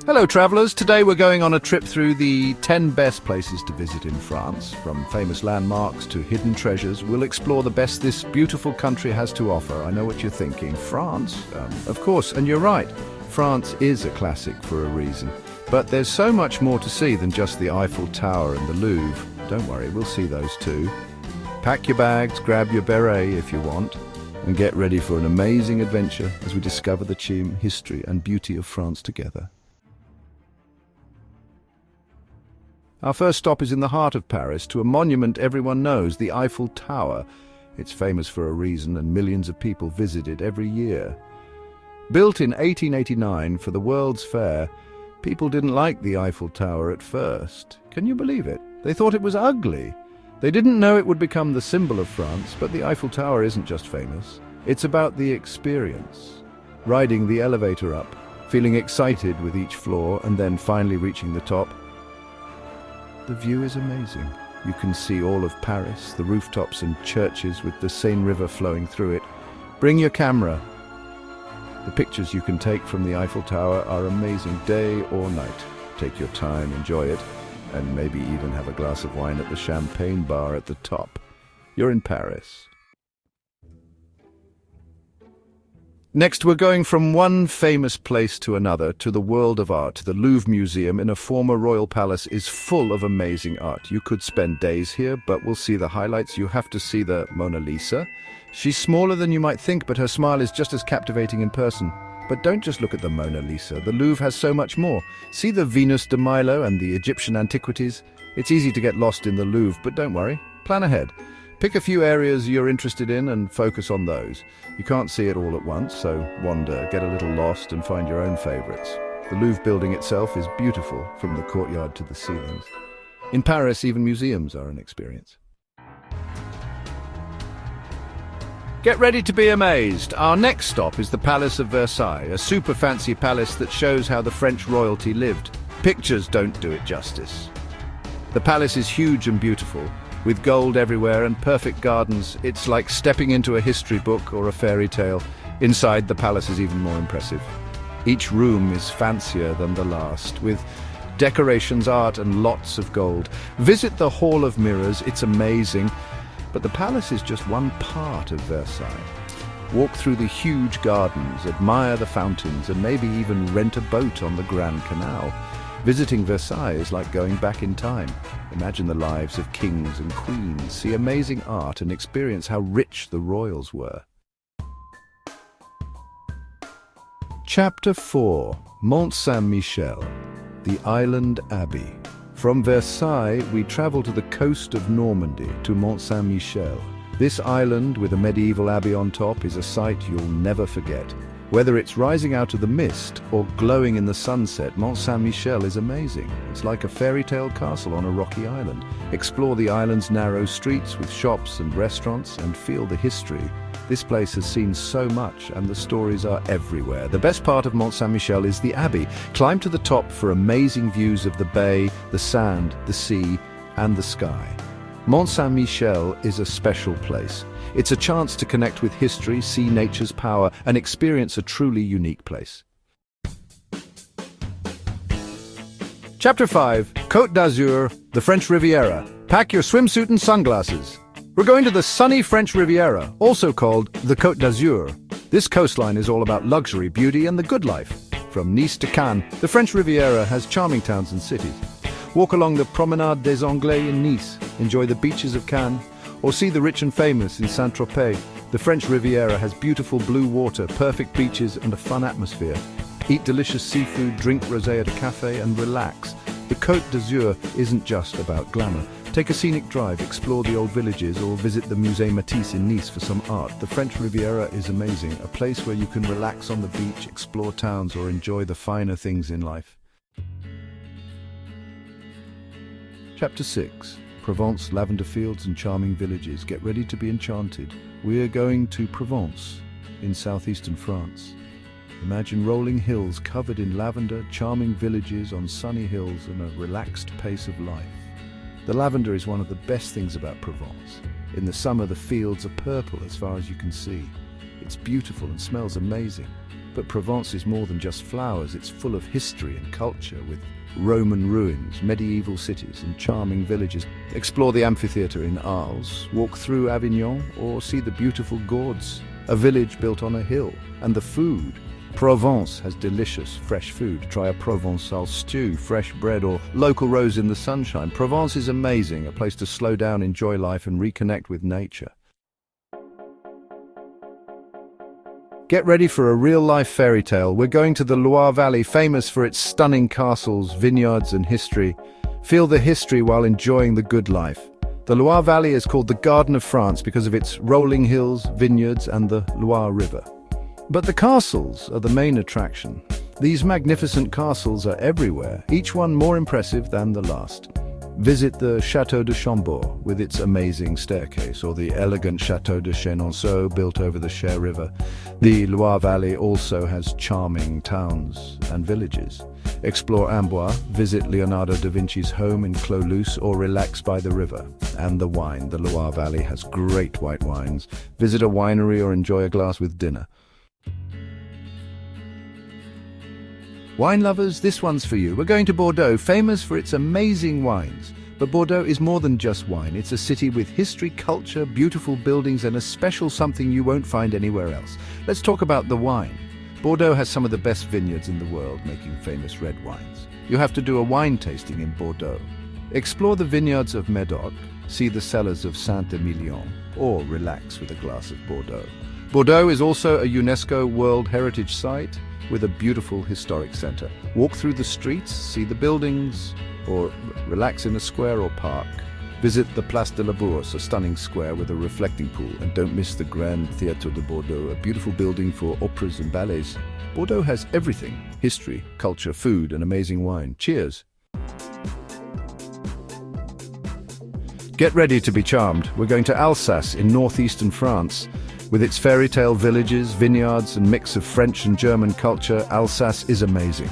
Hello travellers, today we're going on a trip through the 10 best places to visit in France. From famous landmarks to hidden treasures, we'll explore the best this beautiful country has to offer. I know what you're thinking, France? Of course, and you're right, France is a classic for a reason. But there's so much more to see than just the Eiffel Tower and the Louvre. Don't worry, we'll see those too. Pack your bags, grab your beret if you want, and get ready for an amazing adventure as we discover the charm, history and beauty of France together. Our first stop is in the heart of Paris, to a monument everyone knows, the Eiffel Tower. It's famous for a reason, and millions of people visit it every year. Built in 1889 for the World's Fair, people didn't like the Eiffel Tower at first. Can you believe it? They thought it was ugly. They didn't know it would become the symbol of France, but the Eiffel Tower isn't just famous. It's about the experience. Riding the elevator up, feeling excited with each floor, and then finally reaching the top. The view is amazing. You can see all of Paris, the rooftops and churches with the Seine River flowing through it. Bring your camera. The pictures you can take from the Eiffel Tower are amazing day or night. Take your time, enjoy it, and maybe even have a glass of wine at the champagne bar at the top. You're in Paris. Next, we're going from one famous place to another, to the world of art. The Louvre Museum in a former royal palace is full of amazing art. You could spend days here, but we'll see the highlights. You have to see the Mona Lisa. She's smaller than you might think, but her smile is just as captivating in person. But don't just look at the Mona Lisa. The Louvre has so much more. See the Venus de Milo and the Egyptian antiquities. It's easy to get lost in the Louvre, but don't worry. Plan ahead. Pick a few areas you're interested in and focus on those. You can't see it all at once, so wander, get a little lost and find your own favorites. The Louvre building itself is beautiful, from the courtyard to the ceilings. In Paris, even museums are an experience. Get ready to be amazed. Our next stop is the Palace of Versailles, a super fancy palace that shows how the French royalty lived. Pictures don't do it justice. The palace is huge and beautiful, with gold everywhere and perfect gardens. It's like stepping into a history book or a fairy tale. Inside, the palace is even more impressive. Each room is fancier than the last, with decorations, art and lots of gold. Visit the Hall of Mirrors, it's amazing. But the palace is just one part of Versailles. Walk through the huge gardens, admire the fountains, and maybe even rent a boat on the Grand Canal. Visiting Versailles is like going back in time. Imagine the lives of kings and queens, see amazing art and experience how rich the royals were. Chapter 4. Mont Saint-Michel, the Island Abbey. From Versailles, we travel to the coast of Normandy, to Mont Saint-Michel. This island, with a medieval abbey on top, is a sight you'll never forget. Whether it's rising out of the mist or glowing in the sunset, Mont Saint-Michel is amazing. It's like a fairy tale castle on a rocky island. Explore the island's narrow streets with shops and restaurants and feel the history. This place has seen so much and the stories are everywhere. The best part of Mont Saint-Michel is the abbey. Climb to the top for amazing views of the bay, the sand, the sea and the sky. Mont Saint-Michel is a special place. It's a chance to connect with history, see nature's power, and experience a truly unique place. Chapter 5. Côte d'Azur, the French Riviera. Pack your swimsuit and sunglasses. We're going to the sunny French Riviera, also called the Côte d'Azur. This coastline is all about luxury, beauty, and the good life. From Nice to Cannes, the French Riviera has charming towns and cities. Walk along the Promenade des Anglais in Nice, enjoy the beaches of Cannes, or see the rich and famous in Saint-Tropez. The French Riviera has beautiful blue water, perfect beaches and a fun atmosphere. Eat delicious seafood, drink rosé at a cafe and relax. The Côte d'Azur isn't just about glamour. Take a scenic drive, explore the old villages or visit the Musée Matisse in Nice for some art. The French Riviera is amazing, a place where you can relax on the beach, explore towns or enjoy the finer things in life. Chapter 6. Provence, lavender fields and charming villages. Get ready to be enchanted. We are going to Provence, in southeastern France. Imagine rolling hills covered in lavender, charming villages on sunny hills and a relaxed pace of life. The lavender is one of the best things about Provence. In the summer, the fields are purple as far as you can see. It's beautiful and smells amazing. But Provence is more than just flowers. It's full of history and culture, with Roman ruins, medieval cities, and charming villages. Explore the amphitheatre in Arles, walk through Avignon, or see the beautiful Gordes, a village built on a hill. And the food. Provence has delicious, fresh food. Try a Provençal stew, fresh bread, or local rose in the sunshine. Provence is amazing, a place to slow down, enjoy life, and reconnect with nature. Get ready for a real-life fairy tale. We're going to the Loire Valley, famous for its stunning castles, vineyards, and history. Feel the history while enjoying the good life. The Loire Valley is called the Garden of France because of its rolling hills, vineyards, and the Loire River. But the castles are the main attraction. These magnificent castles are everywhere, each one more impressive than the last. Visit the Château de Chambord with its amazing staircase, or the elegant Château de Chenonceau built over the Cher River. The Loire Valley also has charming towns and villages. Explore Amboise, visit Leonardo da Vinci's home in Clos-Luz, or relax by the river. And the wine. The Loire Valley has great white wines. Visit a winery or enjoy a glass with dinner. Wine lovers, this one's for you. We're going to Bordeaux, famous for its amazing wines. But Bordeaux is more than just wine. It's a city with history, culture, beautiful buildings, and a special something you won't find anywhere else. Let's talk about the wine. Bordeaux has some of the best vineyards in the world, making famous red wines. You have to do a wine tasting in Bordeaux. Explore the vineyards of Médoc, see the cellars of Saint-Emilion, or relax with a glass of Bordeaux. Bordeaux is also a UNESCO World Heritage Site, with a beautiful historic centre. Walk through the streets, see the buildings, or relax in a square or park. Visit the Place de la Bourse, a stunning square with a reflecting pool, and don't miss the Grand Théâtre de Bordeaux, a beautiful building for operas and ballets. Bordeaux has everything: history, culture, food, and amazing wine. Cheers! Get ready to be charmed. We're going to Alsace in northeastern France. With its fairy tale villages, vineyards, and mix of French and German culture, Alsace is amazing.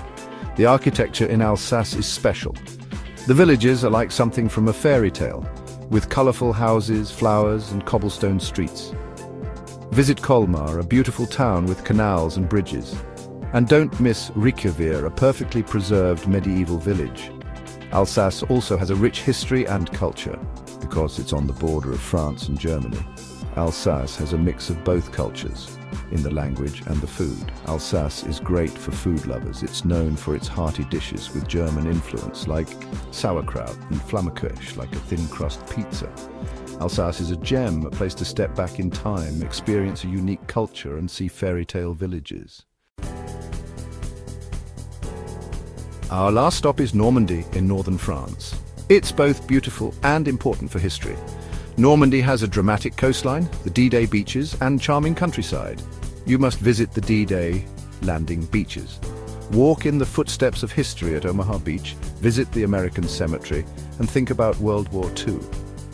The architecture in Alsace is special. The villages are like something from a fairy tale, with colorful houses, flowers, and cobblestone streets. Visit Colmar, a beautiful town with canals and bridges. And don't miss Riquewihr, a perfectly preserved medieval village. Alsace also has a rich history and culture, because it's on the border of France and Germany. Alsace has a mix of both cultures, in the language and the food. Alsace is great for food lovers. It's known for its hearty dishes with German influence, like sauerkraut, and Flammekueche, like a thin-crust pizza. Alsace is a gem, a place to step back in time, experience a unique culture, and see fairy tale villages. Our last stop is Normandy in northern France. It's both beautiful and important for history. Normandy has a dramatic coastline, the D-Day beaches, and charming countryside. You must visit the D-Day landing beaches. Walk in the footsteps of history at Omaha Beach, visit the American Cemetery, and think about World War II.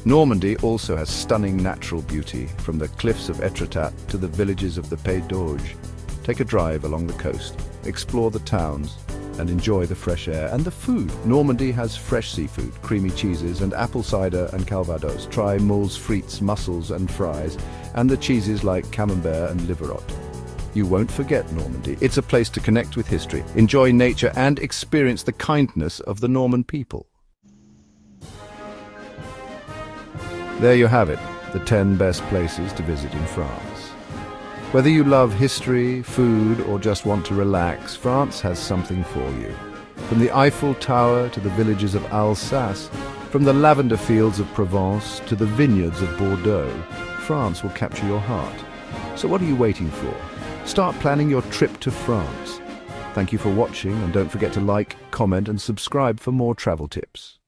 Normandy also has stunning natural beauty, from the cliffs of Etretat to the villages of the Pays d'Auge. Take a drive along the coast, explore the towns, and enjoy the fresh air and the food. Normandy has fresh seafood, creamy cheeses, and apple cider and calvados. Try moules frites, mussels and fries, and the cheeses like camembert and liverotte. You won't forget Normandy. It's a place to connect with history, enjoy nature, and experience the kindness of the Norman people. There you have it, the 10 best places to visit in France. Whether you love history, food, or just want to relax, France has something for you. From the Eiffel Tower to the villages of Alsace, from the lavender fields of Provence to the vineyards of Bordeaux, France will capture your heart. So what are you waiting for? Start planning your trip to France. Thank you for watching, and don't forget to like, comment, and subscribe for more travel tips.